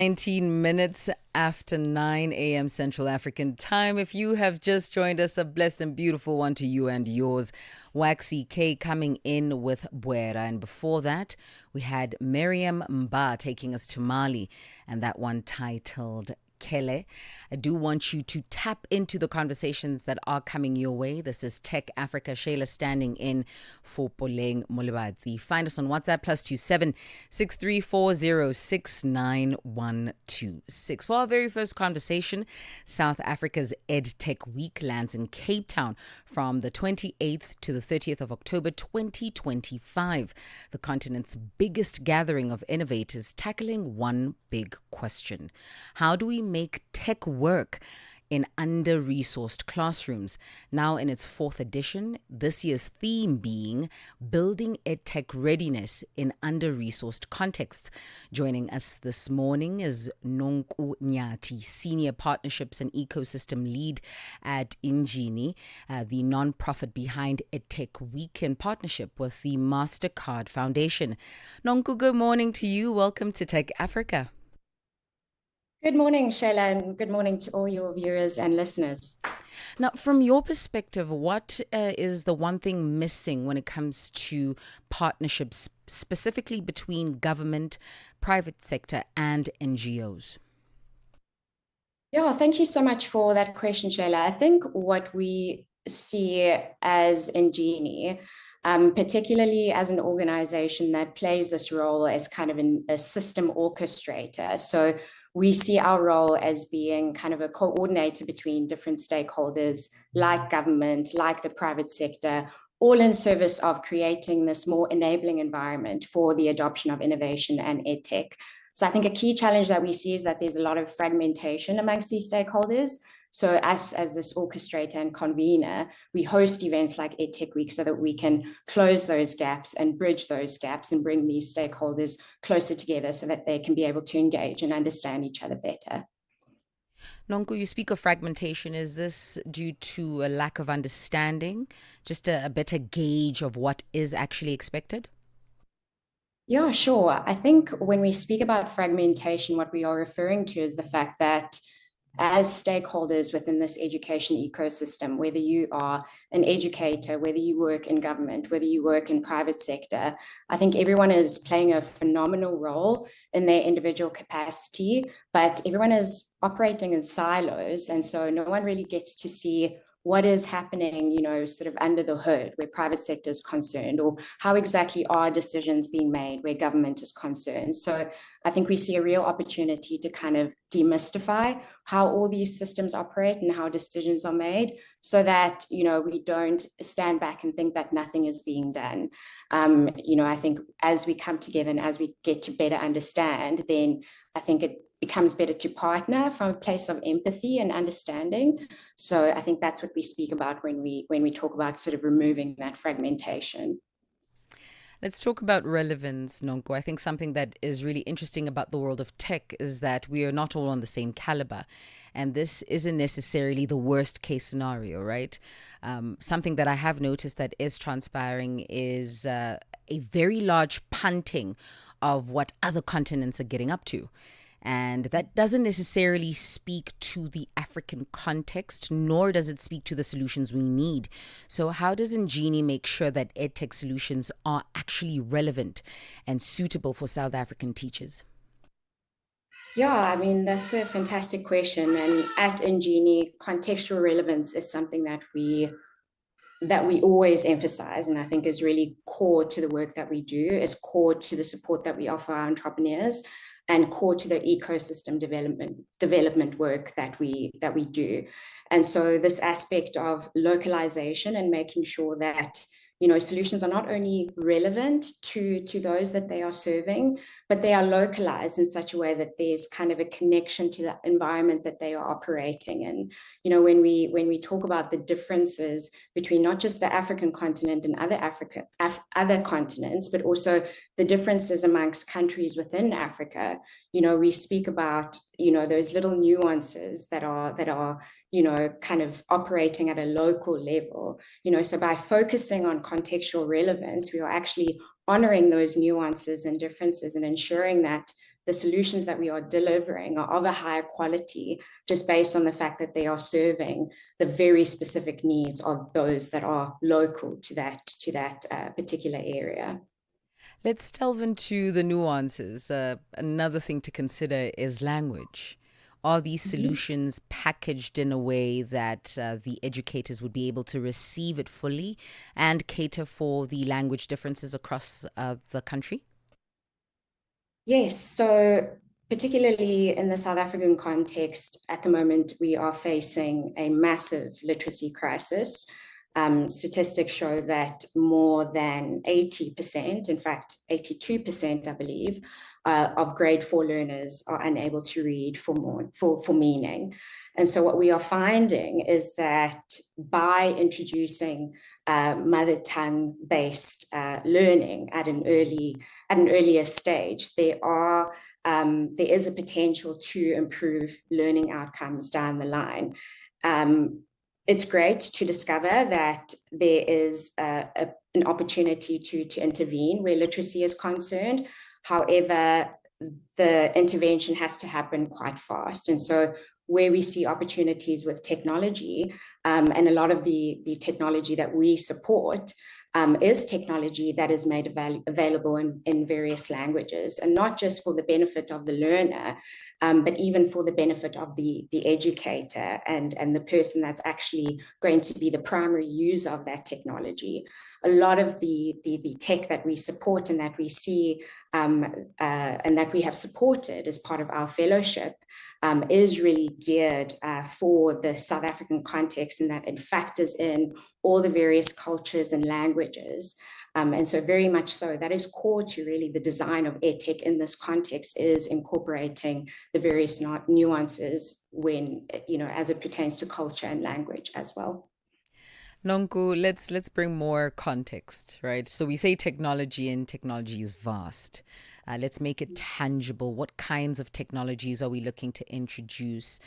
19 minutes after 9 a.m. Central African time. If you have just joined us, a blessed and beautiful one to you and yours. Waxy K coming in with Buera. And before that, we had Miriam Mba taking us to Mali, and that one titled Kele. I do want you to tap into the conversations that are coming your way. This is Tech Africa. Shayla standing in for Poleng Molibadzi. Find us on WhatsApp +27 6340 69126. For our very first conversation, South Africa's EdTech Week lands in Cape Town from the 28th to the 30th of October 2025. The continent's biggest gathering of innovators tackling one big question: how do we make tech work in under-resourced classrooms? Now in its fourth edition, this year's theme being Building EdTech Readiness in Under-Resourced Contexts. Joining us this morning is Nonku Nyathi, Senior Partnerships and Ecosystem Lead at Ingenie, the non-profit behind EdTech Week in partnership with the MasterCard Foundation. Nonku, good morning to you. Welcome to Tech Africa. Good morning, Shayla, and good morning to all your viewers and listeners. Now, from your perspective, what is the one thing missing when it comes to partnerships, specifically between government, private sector, and NGOs? Yeah, thank you so much for that question, Shayla. I think what we see as Ingenie, particularly as an organization that plays this role as kind of a system orchestrator. So we see our role as being kind of a coordinator between different stakeholders like government, like the private sector, all in service of creating this more enabling environment for the adoption of innovation and edtech. So I think a key challenge that we see is that there's a lot of fragmentation amongst these stakeholders. So us as this orchestrator and convener, we host events like EdTech Week so that we can close those gaps and bridge those gaps and bring these stakeholders closer together so that they can be able to engage and understand each other better. Nonku, you speak of fragmentation. Is this due to a lack of understanding, just a better gauge of what is actually expected? Yeah, sure. I think when we speak about fragmentation, what we are referring to is the fact that as stakeholders within this education ecosystem, whether you are an educator, whether you work in government, whether you work in private sector, I think everyone is playing a phenomenal role in their individual capacity, but everyone is operating in silos. And so no one really gets to see what is happening, sort of under the hood where private sector is concerned, or how exactly are decisions being made where government is concerned. So I think we see a real opportunity to kind of demystify how all these systems operate and how decisions are made so that, we don't stand back and think that nothing is being done. I think as we come together and as we get to better understand, then I think it becomes better to partner from a place of empathy and understanding. So I think that's what we speak about when we talk about sort of removing that fragmentation. Let's talk about relevance, Nonku. I think something that is really interesting about the world of tech is that we are not all on the same caliber. And this isn't necessarily the worst case scenario, right? Something that I have noticed that is transpiring is a very large punting of what other continents are getting up to. And that doesn't necessarily speak to the African context, nor does it speak to the solutions we need. So how does Ingenie make sure that EdTech solutions are actually relevant and suitable for South African teachers? Yeah, I mean, that's a fantastic question. And at Ingenie, contextual relevance is something that we always emphasize, and I think is really core to the work that we do, is core to the support that we offer our entrepreneurs, and core to the ecosystem development work that we do. And so this aspect of localization and making sure that solutions are not only relevant to those that they are serving, but they are localized in such a way that there's kind of a connection to the environment that they are operating in. When we talk about the differences between not just the African continent and other continents, but also the differences amongst countries within Africa, we speak about those little nuances that are kind of operating at a local level. So by focusing on contextual relevance, we are actually honoring those nuances and differences and ensuring that the solutions that we are delivering are of a higher quality, just based on the fact that they are serving the very specific needs of those that are local to that particular area. Let's delve into the nuances. Another thing to consider is language. Are these solutions packaged in a way that the educators would be able to receive it fully and cater for the language differences across the country? Yes, so particularly in the South African context, at the moment, we are facing a massive literacy crisis. Statistics show that more than 80%, in fact, 82%, I believe, of grade 4 learners are unable to read for meaning. And so what we are finding is that by introducing mother tongue based learning at an earlier stage, there is a potential to improve learning outcomes down the line. It's great to discover that there is an opportunity to intervene where literacy is concerned. However, the intervention has to happen quite fast. And so where we see opportunities with technology, and a lot of the technology that we support is technology that is made available in various languages, and not just for the benefit of the learner, but even for the benefit of the educator and the person that's actually going to be the primary user of that technology. A lot of the tech that we support and that we see and that we have supported as part of our fellowship is really geared for the South African context, and that it factors in all the various cultures and languages. And so very much so, that is core to really the design of EdTech in this context, is incorporating the various nuances when, as it pertains to culture and language as well. Nonku, let's bring more context, right? So we say technology, and technology is vast. Let's make it tangible. What kinds of technologies are we looking to introduce?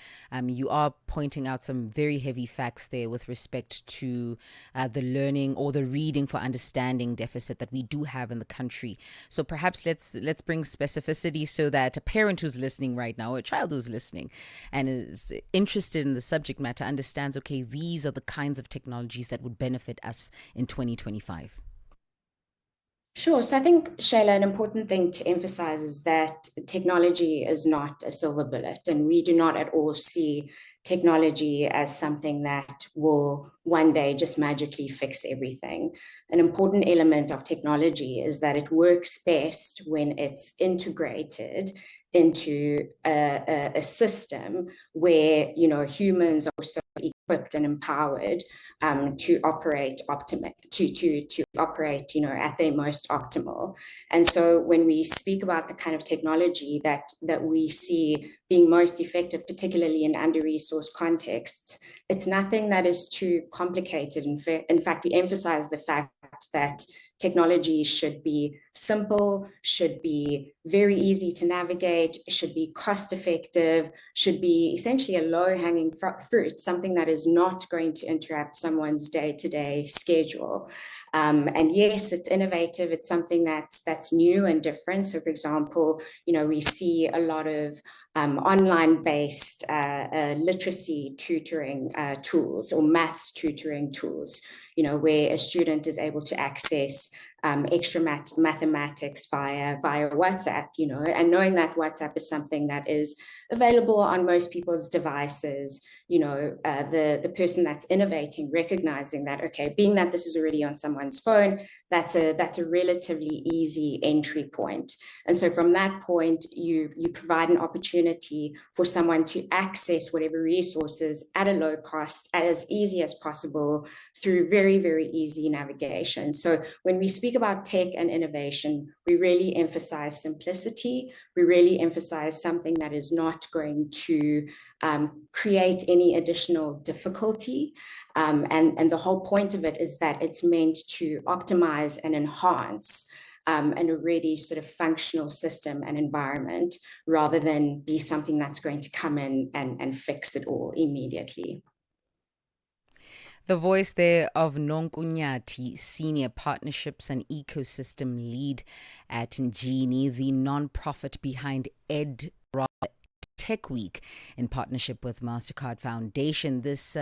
You are pointing out some very heavy facts there with respect to the learning or the reading for understanding deficit that we do have in the country. So perhaps let's bring specificity so that a parent who's listening right now, or a child who's listening and is interested in the subject matter, understands, okay, these are the kinds of technologies that would benefit us in 2025. Sure. So I think, Shayla, an important thing to emphasize is that technology is not a silver bullet, and we do not at all see technology as something that will one day just magically fix everything. An important element of technology is that it works best when it's integrated into a system where humans are also equipped and empowered to operate to operate at their most optimal. And so when we speak about the kind of technology that we see being most effective, particularly in under-resourced contexts, it's nothing that is too complicated. In fact, we emphasize the fact that technology should be simple, should be very easy to navigate, should be cost effective, should be essentially a low-hanging fruit, something that is not going to interrupt someone's day-to-day schedule. And yes, it's innovative. It's something that's new and different. So, for example, we see a lot of online-based literacy tutoring tools or maths tutoring tools, where a student is able to access extra mathematics via WhatsApp, and knowing that WhatsApp is something that is available on most people's devices, the person that's innovating, recognizing that, okay, being that this is already on someone's phone, that's a relatively easy entry point. And so from that point, you provide an opportunity for someone to access whatever resources at a low cost, as easy as possible, through very, very easy navigation. So when we speak about tech and innovation, we really emphasize simplicity. We really emphasize something that is not going to create any additional difficulty. And the whole point of it is that it's meant to optimize and enhance an already sort of functional system and environment, rather than be something that's going to come in and fix it all immediately. The voice there of Nonku Nyathi, Senior Partnerships and Ecosystem Lead at Njini, the non-profit behind Tech Week in partnership with MasterCard Foundation. This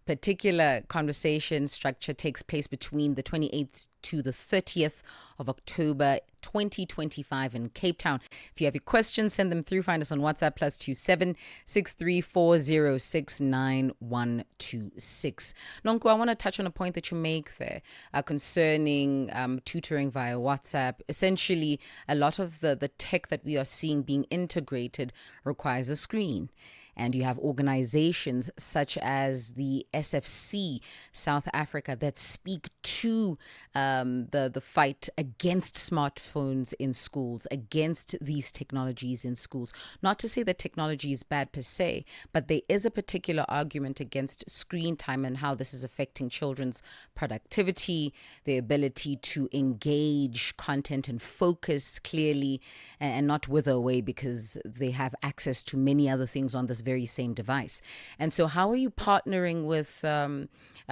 particular conversation structure takes place between the 28th to the 30th of October 2025 in Cape Town. If you have your questions, send them through. Find us on WhatsApp +27 634069126. Nonku, I want to touch on a point that you make there concerning tutoring via WhatsApp. Essentially, a lot of the tech that we are seeing being integrated requires a screen. And you have organizations such as the SFC South Africa that speak to the fight against smartphones in schools, against these technologies in schools. Not to say that technology is bad per se, but there is a particular argument against screen time and how this is affecting children's productivity, their ability to engage content and focus clearly and not wither away because they have access to many other things on this very same device. And so how are you partnering with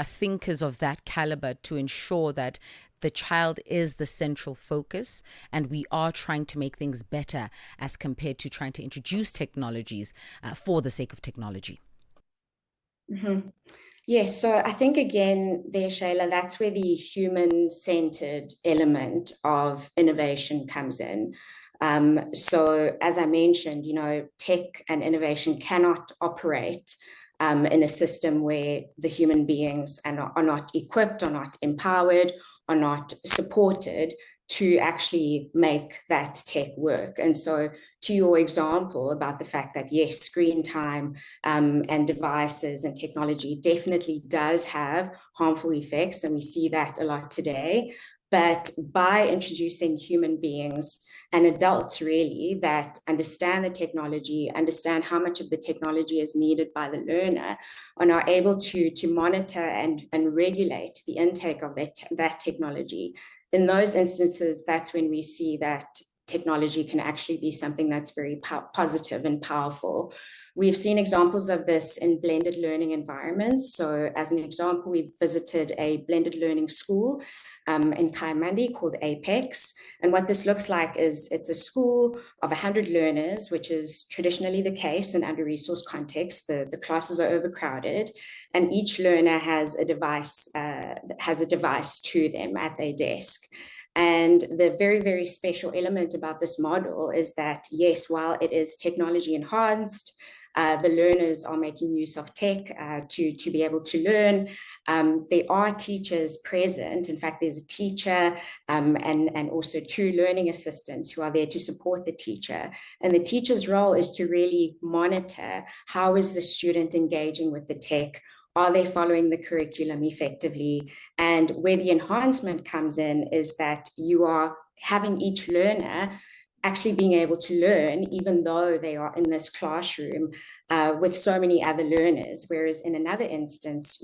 thinkers of that caliber to ensure that the child is the central focus and we are trying to make things better as compared to trying to introduce technologies for the sake of technology? Mm-hmm. Yes, so I think again there, Shayla, that's where the human-centered element of innovation comes in. So as I mentioned, tech and innovation cannot operate in a system where the human beings are not equipped, are not empowered, are not supported to actually make that tech work. And so to your example about the fact that, yes, screen time and devices and technology definitely does have harmful effects, and we see that a lot today. But by introducing human beings and adults really that understand the technology, understand how much of the technology is needed by the learner, and are able to monitor and regulate the intake of that technology, in those instances, that's when we see that technology can actually be something that's very positive and powerful. We've seen examples of this in blended learning environments. So as an example, we visited a blended learning school in Kaimandi called Apex. And what this looks like is it's a school of 100 learners, which is traditionally the case in under-resourced contexts. The classes are overcrowded, and each learner has a device to them at their desk. And the very, very special element about this model is that, yes, while it is technology enhanced, the learners are making use of tech to be able to learn. There are teachers present. In fact, there's a teacher and also 2 learning assistants who are there to support the teacher. And the teacher's role is to really monitor how is the student engaging with the tech. Are they following the curriculum effectively? And where the enhancement comes in is that you are having each learner actually being able to learn, even though they are in this classroom with so many other learners. Whereas in another instance,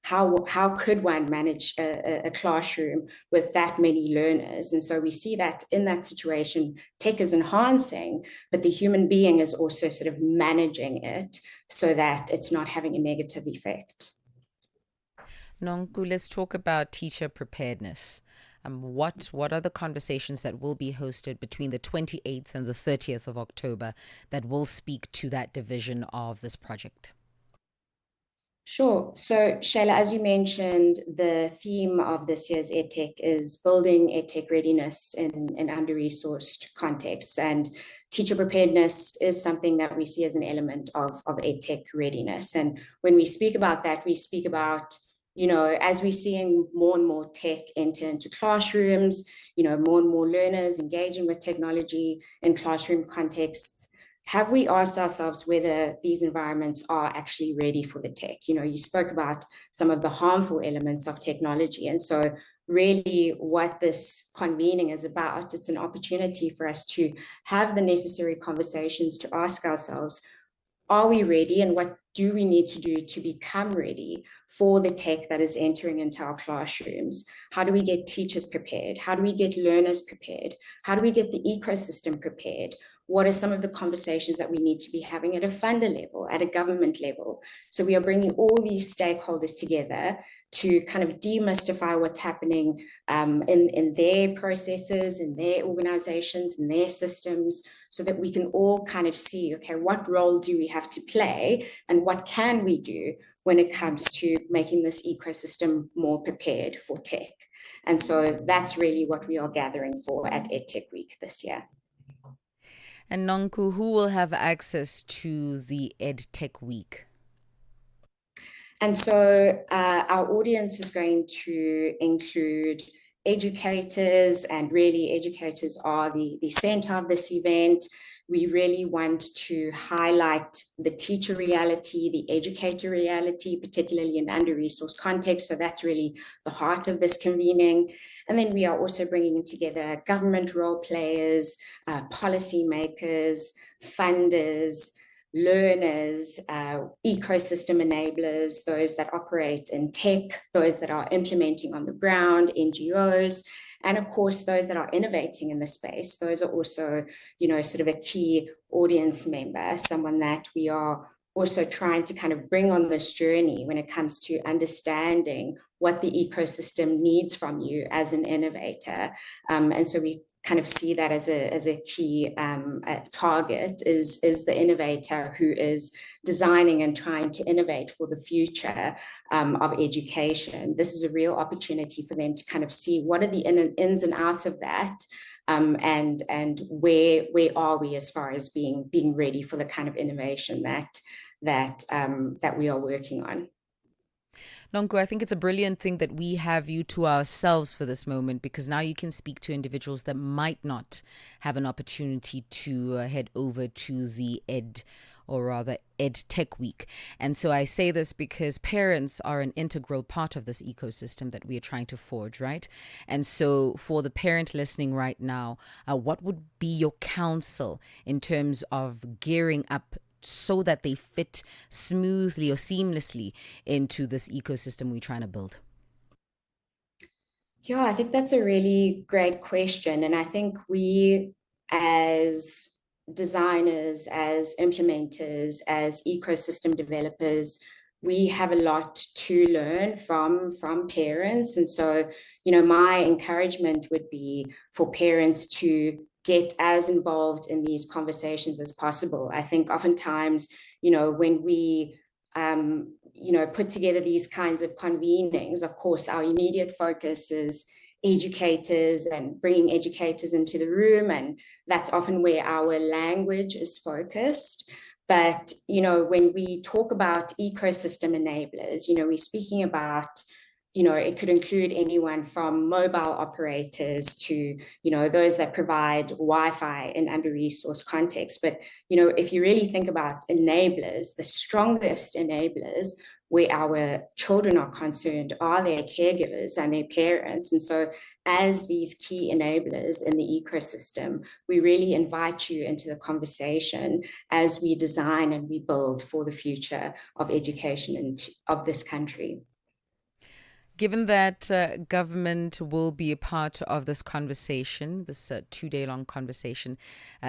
how could one manage a classroom with that many learners? And so we see that in that situation, tech is enhancing, but the human being is also sort of managing it so that it's not having a negative effect. Nonku, let's talk about teacher preparedness. What are the conversations that will be hosted between the 28th and the 30th of October that will speak to that division of this project? Sure. So, Shayla, as you mentioned, the theme of this year's EdTech is building EdTech readiness in under-resourced contexts. And teacher preparedness is something that we see as an element of EdTech readiness. And when we speak about that, we speak about as we're seeing more and more tech enter into classrooms, more and more learners engaging with technology in classroom contexts, have we asked ourselves whether these environments are actually ready for the tech? You spoke about some of the harmful elements of technology. And so really what this convening is about, it's an opportunity for us to have the necessary conversations to ask ourselves, are we ready, and what do we need to do to become ready for the tech that is entering into our classrooms? How do we get teachers prepared? How do we get learners prepared? How do we get the ecosystem prepared? what are some of the conversations that we need to be having at a funder level, at a government level. So we are bringing all these stakeholders together to kind of demystify what's happening in their processes, in their organizations, in their systems, so that we can all kind of see, okay, what role do we have to play and what can we do when it comes to making this ecosystem more prepared for tech. And so that's really what we are gathering for at EdTech Week this year. And Nonku, who will have access to the EdTech Week? And so our audience is going to include educators, and really educators are the center of this event. We really want to highlight the teacher reality, the educator reality, particularly in under-resourced context. So that's really the heart of this convening. And then we are also bringing together government role players, policymakers, funders, learners, ecosystem enablers, those that operate in tech, those that are implementing on the ground, NGOs, and of course, those that are innovating in the space. Those are also, sort of a key audience member, someone that we are also trying to kind of bring on this journey when it comes to understanding what the ecosystem needs from you as an innovator. And so we kind of see that as a key target is the innovator who is designing and trying to innovate for the future of education. This is a real opportunity for them to kind of see what are the ins and outs of that, and where are we as far as being ready for the kind of innovation that we are working on. Nonku, I think it's a brilliant thing that we have you to ourselves for this moment, because now you can speak to individuals that might not have an opportunity to head over to the EdTech Week. And so I say this because parents are an integral part of this ecosystem that we are trying to forge, right? And so for the parent listening right now, what would be your counsel in terms of gearing up so that they fit smoothly or seamlessly into this ecosystem we're trying to build? Yeah, I think that's a really great question. And I think we, as designers, as implementers, as ecosystem developers, we have a lot to learn from parents. And so, my encouragement would be for parents to get as involved in these conversations as possible. I think oftentimes, when we put together these kinds of convenings, of course, our immediate focus is educators and bringing educators into the room. And that's often where our language is focused. But, when we talk about ecosystem enablers, we're speaking about, it could include anyone from mobile operators to, those that provide Wi-Fi in under-resourced context. But, if you really think about enablers, the strongest enablers where our children are concerned are their caregivers and their parents. And so as these key enablers in the ecosystem, we really invite you into the conversation as we design and we build for the future of education of this country. Given that government will be a part of this conversation, this 2-day-long conversation,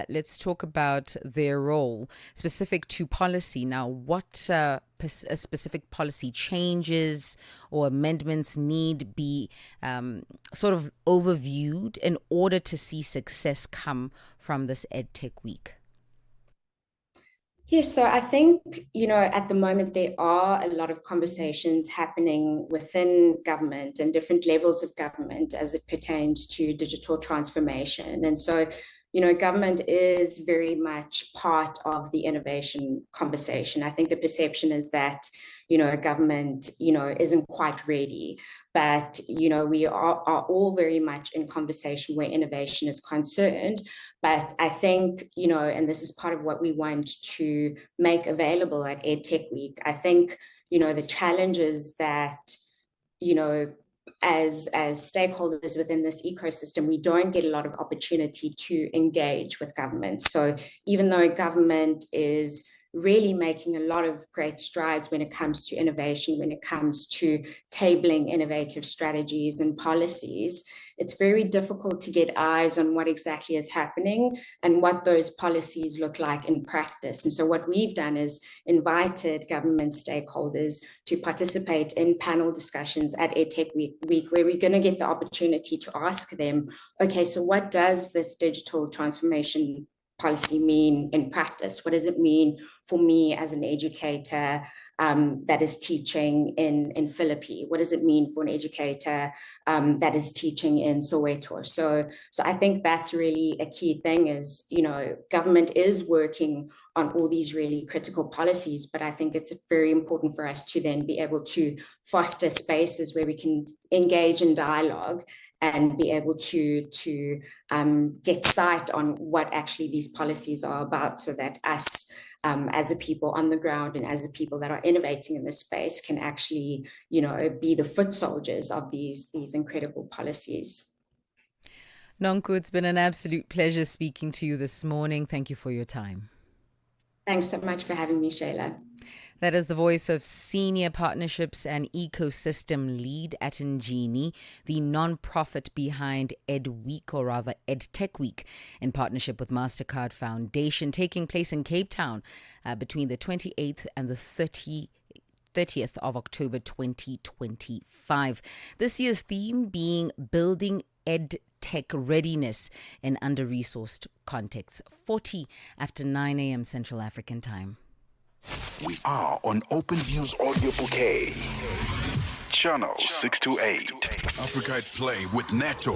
let's talk about their role specific to policy. Now, what specific policy changes or amendments need be sort of overviewed in order to see success come from this EdTech Week? Yeah, so I think, at the moment, there are a lot of conversations happening within government and different levels of government as it pertains to digital transformation. And so, government is very much part of the innovation conversation. I think the perception is that, government, isn't quite ready. But, we are all very much in conversation where innovation is concerned. But I think, and this is part of what we want to make available at EdTech Week, I think, the challenges that, as stakeholders within this ecosystem, we don't get a lot of opportunity to engage with government. So even though government is really making a lot of great strides when it comes to innovation, when it comes to tabling innovative strategies and policies, it's very difficult to get eyes on what exactly is happening and what those policies look like in practice. And so what we've done is invited government stakeholders to participate in panel discussions at EdTech Week, where we're going to get the opportunity to ask them, okay, so what does this digital transformation policy mean in practice? What does it mean for me as an educator that is teaching in Philippines? What does it mean for an educator that is teaching in Soweto? So I think that's really a key thing is, government is working on all these really critical policies, but I think it's very important for us to then be able to foster spaces where we can engage in dialogue and be able to get sight on what actually these policies are about, so that us as a people on the ground and as a people that are innovating in this space can actually, be the foot soldiers of these incredible policies. Nonku, it's been an absolute pleasure speaking to you this morning. Thank you for your time. Thanks so much for having me, Shayla. That is the voice of Senior Partnerships and Ecosystem Lead at Ngini, the non-profit behind EdWeek, or rather EdTech Week, in partnership with MasterCard Foundation, taking place in Cape Town between the 28th and the 30th of October 2025. This year's theme being Building EdTech Readiness in Under-Resourced Contexts, 40 after 9 a.m. Central African Time. We are on OpenView's audio bouquet. Channel 628. Africa at Play with Neto.